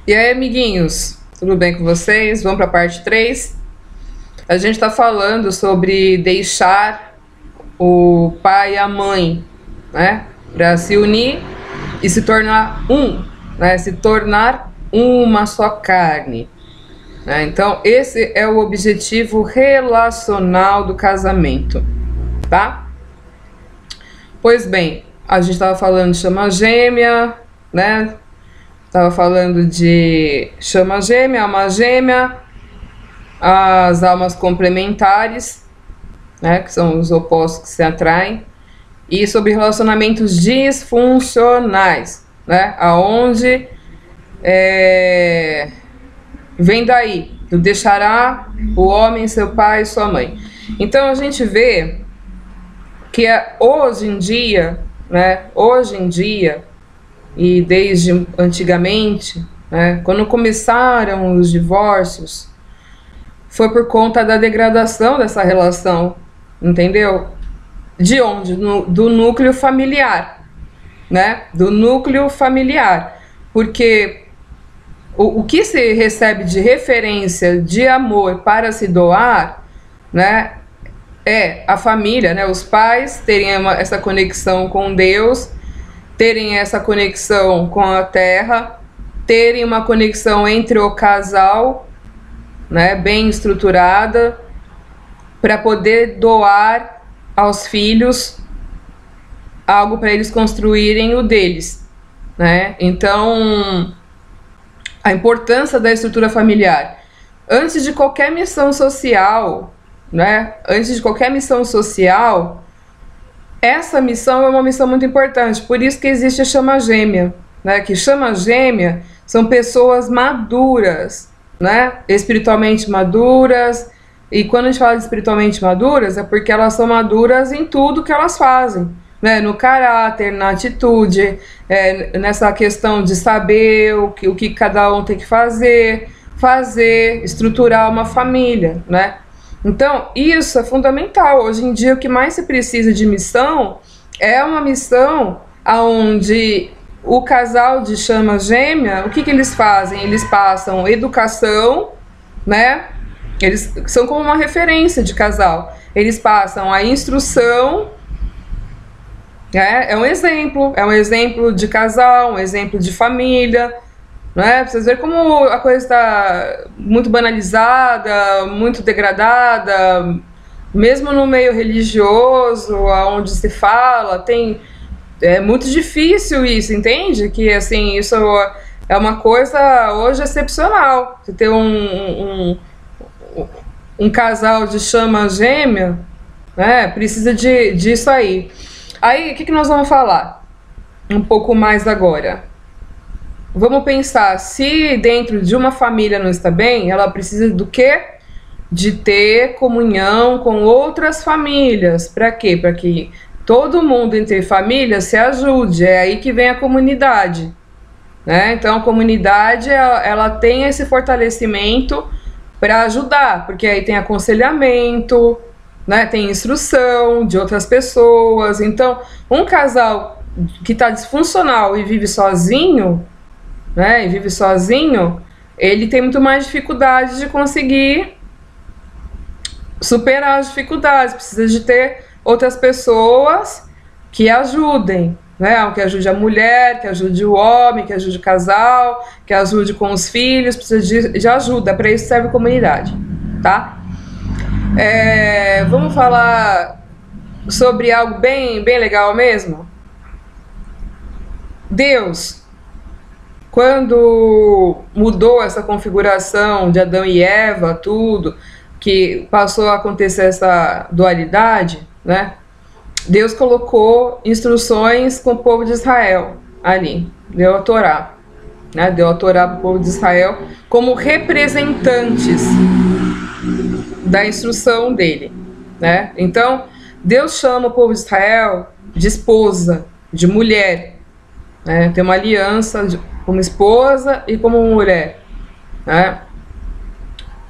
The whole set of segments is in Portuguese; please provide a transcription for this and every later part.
E aí, amiguinhos, tudo bem com vocês? Vamos para a parte 3. A gente está falando sobre deixar o pai e a mãe, né? Para se unir e se tornar um, né? Se tornar uma só carne, né? Então, esse é o objetivo relacional do casamento, tá? Pois bem, a gente estava falando de chama gêmea, né? Estava falando de chama gêmea, alma gêmea, as almas complementares, né, que são os opostos que se atraem, e sobre relacionamentos disfuncionais, né, aonde vem daí, do deixará o homem seu pai e sua mãe. Então a gente vê que hoje em dia, né, e desde antigamente, né, quando começaram os divórcios, foi por conta da degradação dessa relação, entendeu? De onde? Do núcleo familiar, né? Do núcleo familiar. Porque o que se recebe de referência de amor para se doar, né, é a família, né? Os pais terem essa conexão com Deus, terem essa conexão com a terra, terem uma conexão entre o casal, né, bem estruturada, para poder doar aos filhos algo para eles construírem o deles, né? Então, a importância da estrutura familiar. Antes de qualquer missão social, né? Antes de qualquer missão social, essa missão é uma missão muito importante, por isso que existe a chama gêmea, né? Que chama gêmea são pessoas maduras, né? Espiritualmente maduras, e quando a gente fala de espiritualmente maduras, é porque elas são maduras em tudo que elas fazem, né? No caráter, na atitude, nessa questão de saber o que cada um tem que fazer, estruturar uma família, né? Então, isso é fundamental. Hoje em dia, o que mais se precisa de missão é uma missão onde o casal de chama gêmea, o que eles fazem? Eles passam educação, né? Eles são como uma referência de casal. Eles passam a instrução, né? É um exemplo de casal, um exemplo de família, né? Pra vocês verem como a coisa está muito banalizada, muito degradada, mesmo no meio religioso, onde se fala, é muito difícil isso, entende? Que assim, isso é uma coisa hoje excepcional. Você ter um casal de chama gêmea, né? Precisa disso aí. Aí, o que nós vamos falar um pouco mais agora? Vamos pensar, se dentro de uma família não está bem, ela precisa do quê? De ter comunhão com outras famílias. Para quê? Para que todo mundo entre famílias se ajude. É aí que vem a comunidade, né? Então a comunidade ela tem esse fortalecimento para ajudar, porque aí tem aconselhamento, né? Tem instrução de outras pessoas. Então um casal que está disfuncional e vive sozinho, né? Ele tem muito mais dificuldade de conseguir superar as dificuldades. Precisa de ter outras pessoas que ajudem, né? Que ajude a mulher, que ajude o homem, que ajude o casal, que ajude com os filhos. Precisa de ajuda. Para isso serve a comunidade, tá? Vamos falar sobre algo bem legal mesmo. Deus, quando mudou essa configuração de Adão e Eva, tudo, que passou a acontecer essa dualidade, né? Deus colocou instruções com o povo de Israel ali, deu a Torá, né? Deu a Torá para o povo de Israel como representantes da instrução dele, né? Então, Deus chama o povo de Israel de esposa, de mulher, né? Tem uma aliança como esposa e como mulher, né?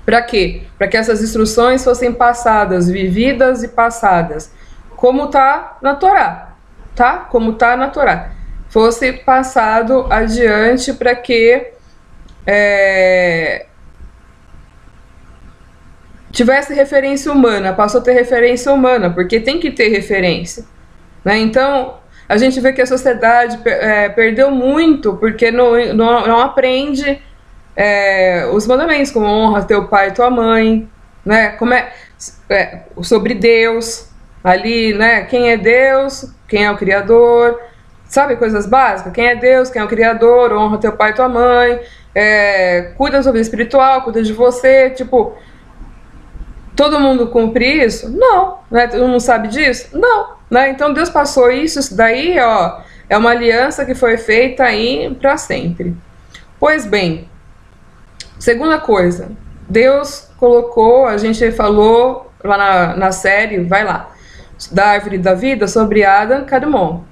Para quê? Para que essas instruções fossem passadas, vividas e passadas, como está na Torá, tá? Como está na Torá. Fosse passado adiante para que tivesse referência humana, passou a ter referência humana, porque tem que ter referência, né? Então, a gente vê que a sociedade perdeu muito, porque não aprende os mandamentos, como honra teu pai e tua mãe, né? Sobre Deus, ali, né? Quem é Deus, quem é o Criador, sabe, coisas básicas? Quem é Deus, quem é o Criador, honra teu pai e tua mãe, cuida da sua vida espiritual, cuida de você, tipo... Todo mundo cumpre isso? Não, né? Todo mundo sabe disso? Não, né? Então Deus passou isso daí, ó, é uma aliança que foi feita aí para sempre. Pois bem, segunda coisa, Deus colocou, a gente falou lá na série, vai lá, da árvore da vida sobre Adam Kadmon,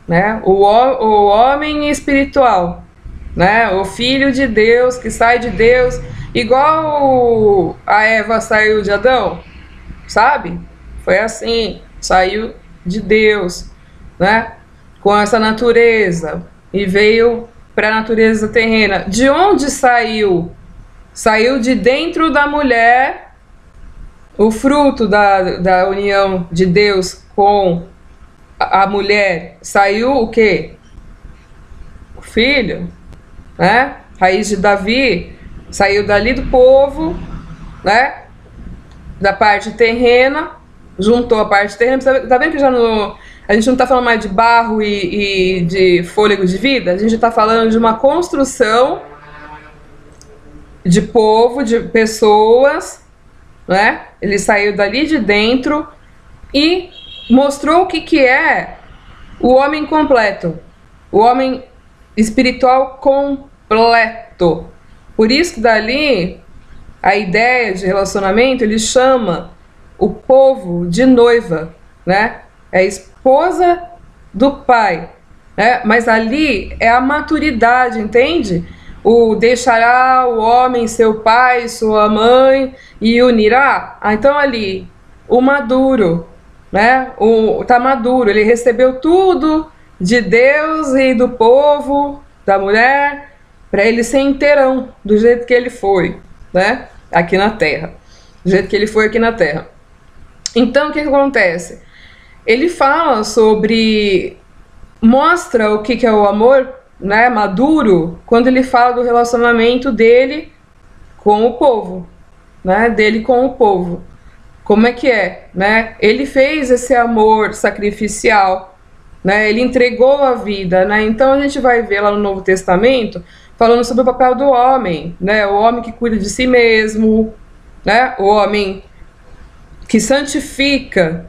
né? O homem espiritual, né? O filho de Deus que sai de Deus. Igual a Eva saiu de Adão, sabe? Foi assim, saiu de Deus, né? Com essa natureza e veio para a natureza terrena. De onde saiu? Saiu de dentro da mulher, o fruto da união de Deus com a mulher. Saiu o quê? O filho, né? Raiz de Davi. Saiu dali do povo, né? Da parte terrena, juntou a parte terrena. Tá vendo que já a gente não tá falando mais de barro e de fôlego de vida? A gente tá falando de uma construção de povo, de pessoas, né? Ele saiu dali de dentro e mostrou o que é o homem completo, o homem espiritual completo. Por isso que dali, a ideia de relacionamento, ele chama o povo de noiva, né? É a esposa do pai, né? Mas ali é a maturidade, entende? O deixará o homem seu pai, sua mãe e unirá. Então ali, o maduro, né? Tá maduro, ele recebeu tudo de Deus e do povo, da mulher, para ele ser inteirão, do jeito que ele foi, né? Aqui na Terra. Do jeito que ele foi aqui na Terra. Então, o que acontece? Ele fala sobre... Mostra o que é o amor, né, maduro, quando ele fala do relacionamento dele com o povo, né? Dele com o povo. Como é que é, né? Ele fez esse amor sacrificial, né? Ele entregou a vida, né? Então, a gente vai ver lá no Novo Testamento... falando sobre o papel do homem, né? O homem que cuida de si mesmo, né? O homem que santifica,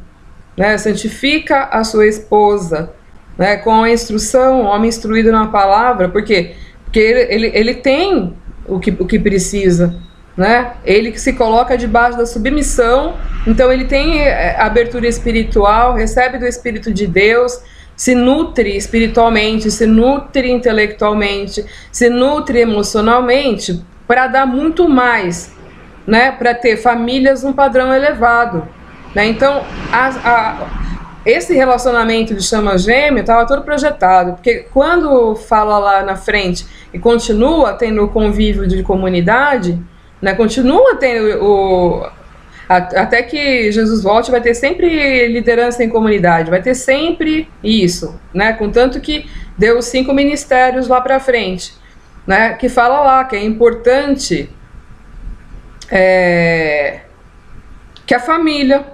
né? Santifica a sua esposa, né? Com a instrução, o homem instruído na palavra, por quê? Porque ele tem o que precisa, né? Ele que se coloca debaixo da submissão, então ele tem abertura espiritual, recebe do Espírito de Deus, se nutre espiritualmente, se nutre intelectualmente, se nutre emocionalmente, para dar muito mais, né? Para ter famílias num padrão elevado, né? Então, esse relacionamento de chama gêmea estava todo projetado, porque quando fala lá na frente e continua tendo o convívio de comunidade, né? Continua tendo até que Jesus volte, vai ter sempre liderança em comunidade, vai ter sempre isso, né? Contanto que deu 5 ministérios lá para frente, né? Que fala lá que é importante que a família,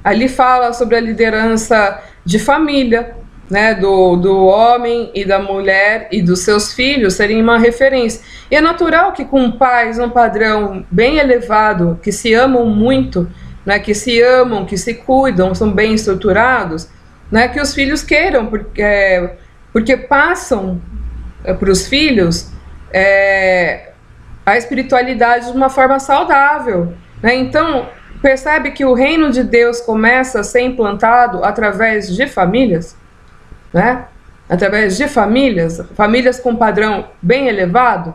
ali fala sobre a liderança de família, né? Do homem e da mulher e dos seus filhos serem uma referência. E é natural que com pais um padrão bem elevado, que se amam muito, né, que se amam, que se cuidam, são bem estruturados, né, que os filhos queiram, porque passam para os filhos a espiritualidade de uma forma saudável, né? Então, percebe que o reino de Deus começa a ser implantado através de famílias, né? Através de famílias com padrão bem elevado,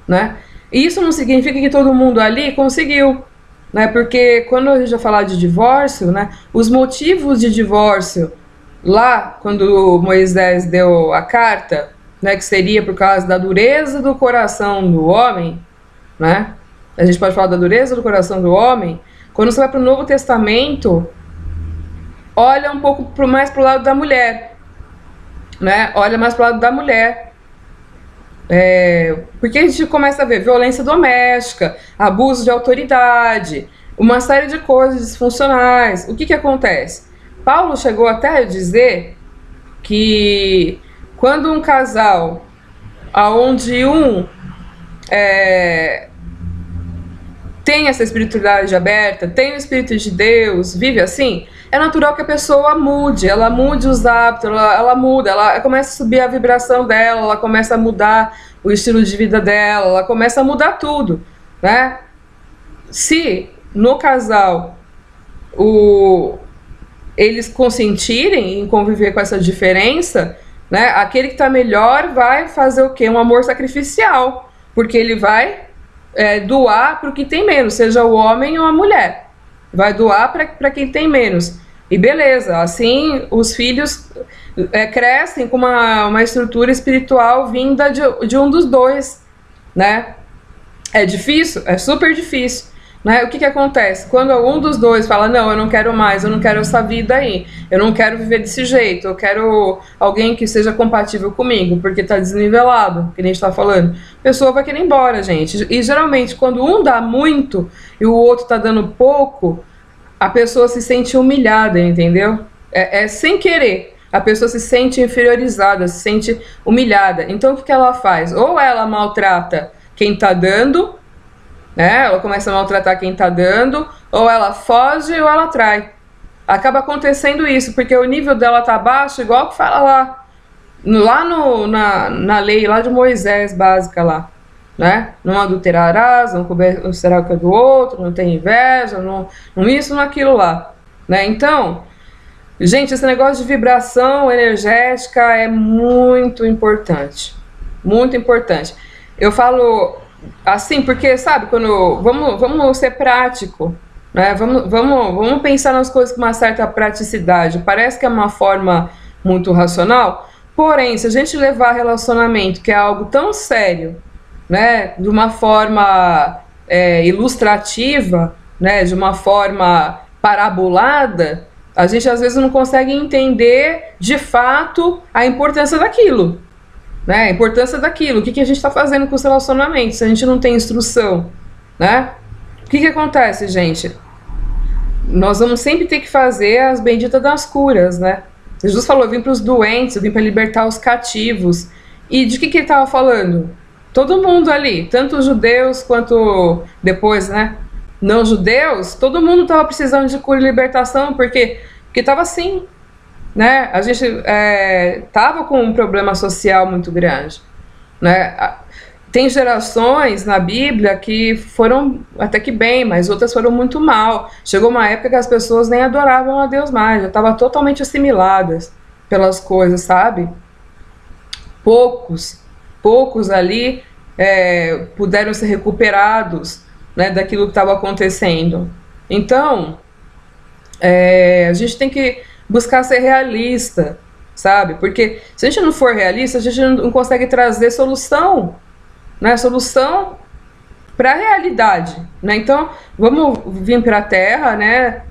né? E isso não significa que todo mundo ali conseguiu, né? Porque quando a gente vai falar de divórcio, né, os motivos de divórcio lá, quando Moisés deu a carta, né, que seria por causa da dureza do coração do homem, né? A gente pode falar da dureza do coração do homem. Quando você vai para o Novo Testamento, olha um pouco mais para o lado da mulher, né? Olha mais para o lado da mulher. Porque a gente começa a ver violência doméstica, abuso de autoridade, uma série de coisas disfuncionais. O que que acontece? Paulo chegou até a dizer que quando um casal, aonde tem essa espiritualidade aberta, tem o Espírito de Deus, vive assim, é natural que a pessoa mude, ela mude os hábitos, ela muda, ela começa a subir a vibração dela, ela começa a mudar o estilo de vida dela, ela começa a mudar tudo, né? Se no casal eles consentirem em conviver com essa diferença, né, aquele que está melhor vai fazer o quê? Um amor sacrificial, porque ele vai doar para o que tem menos, seja o homem ou a mulher, vai doar para quem tem menos. E beleza, assim os filhos crescem com uma estrutura espiritual vinda de um dos dois, né? É difícil? É super difícil, né? O que que acontece? Quando um dos dois fala, não, eu não quero mais, eu não quero essa vida aí, eu não quero viver desse jeito, eu quero alguém que seja compatível comigo, porque tá desnivelado, que nem a gente tá falando, a pessoa vai querer ir embora, gente. E geralmente, quando um dá muito e o outro tá dando pouco, a pessoa se sente humilhada, entendeu? Sem querer. A pessoa se sente inferiorizada, se sente humilhada. Então, o que que ela faz? Ou ela maltrata quem tá dando, né? Ela começa a maltratar quem tá dando, ou ela foge ou ela trai. Acaba acontecendo isso, porque o nível dela tá baixo, igual que fala na lei lá de Moisés, básica lá, né? Não adulterarás, não será o que é do outro, não tem inveja, não isso, não aquilo lá, né? Então, gente, esse negócio de vibração energética é muito importante, muito importante. Eu falo assim, porque, sabe, quando vamos ser prático, né? Vamos pensar nas coisas com uma certa praticidade. Parece que é uma forma muito racional, porém, se a gente levar relacionamento, que é algo tão sério, né, de uma forma ilustrativa, né, de uma forma parabolada, a gente às vezes não consegue entender de fato a importância daquilo. Né, a importância daquilo, o que a gente está fazendo com os relacionamentos, se a gente não tem instrução, né? O que acontece, gente? Nós vamos sempre ter que fazer as benditas das curas, né? Jesus falou, eu vim para os doentes, eu vim para libertar os cativos. E de que ele estava falando? Todo mundo ali, tanto os judeus quanto depois, né? Não judeus, todo mundo estava precisando de cura e libertação, porque estava assim, né? A gente tava com um problema social muito grande, né? Tem gerações na Bíblia que foram até que bem, mas outras foram muito mal. Chegou uma época que as pessoas nem adoravam a Deus mais, já estavam totalmente assimiladas pelas coisas, sabe? Poucos ali puderam ser recuperados, né, daquilo que estava acontecendo. Então, a gente tem que buscar ser realista, sabe? Porque se a gente não for realista, a gente não consegue trazer solução, né? Solução para a realidade, né? Então, vamos vir para a Terra, né?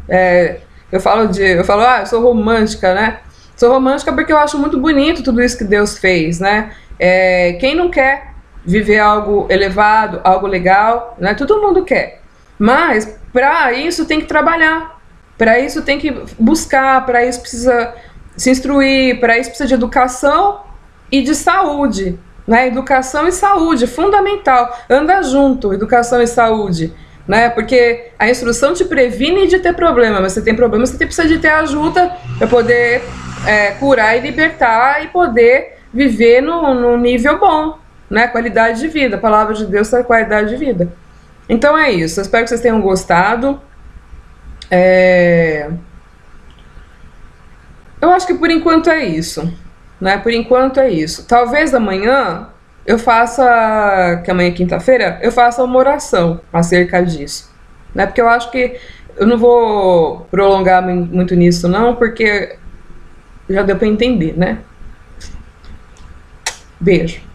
Eu falo, eu sou romântica, né? Sou romântica porque eu acho muito bonito tudo isso que Deus fez, né? Quem não quer viver algo elevado, algo legal, né? Todo mundo quer. Mas para isso tem que trabalhar. Para isso tem que buscar, para isso precisa se instruir, para isso precisa de educação e de saúde, né? Educação e saúde, fundamental, anda junto, educação e saúde, né? Porque a instrução te previne de ter problema, mas você tem problema, você precisa de ter ajuda para poder curar e libertar e poder viver num nível bom, né? Qualidade de vida, a palavra de Deus é qualidade de vida. Então é isso, eu espero que vocês tenham gostado. Eu acho que por enquanto é isso, né? Por enquanto é isso. Talvez amanhã eu faça, que amanhã é quinta-feira, eu faça uma oração acerca disso, né? Porque eu acho que eu não vou prolongar muito nisso não, porque já deu para entender, né? Beijo.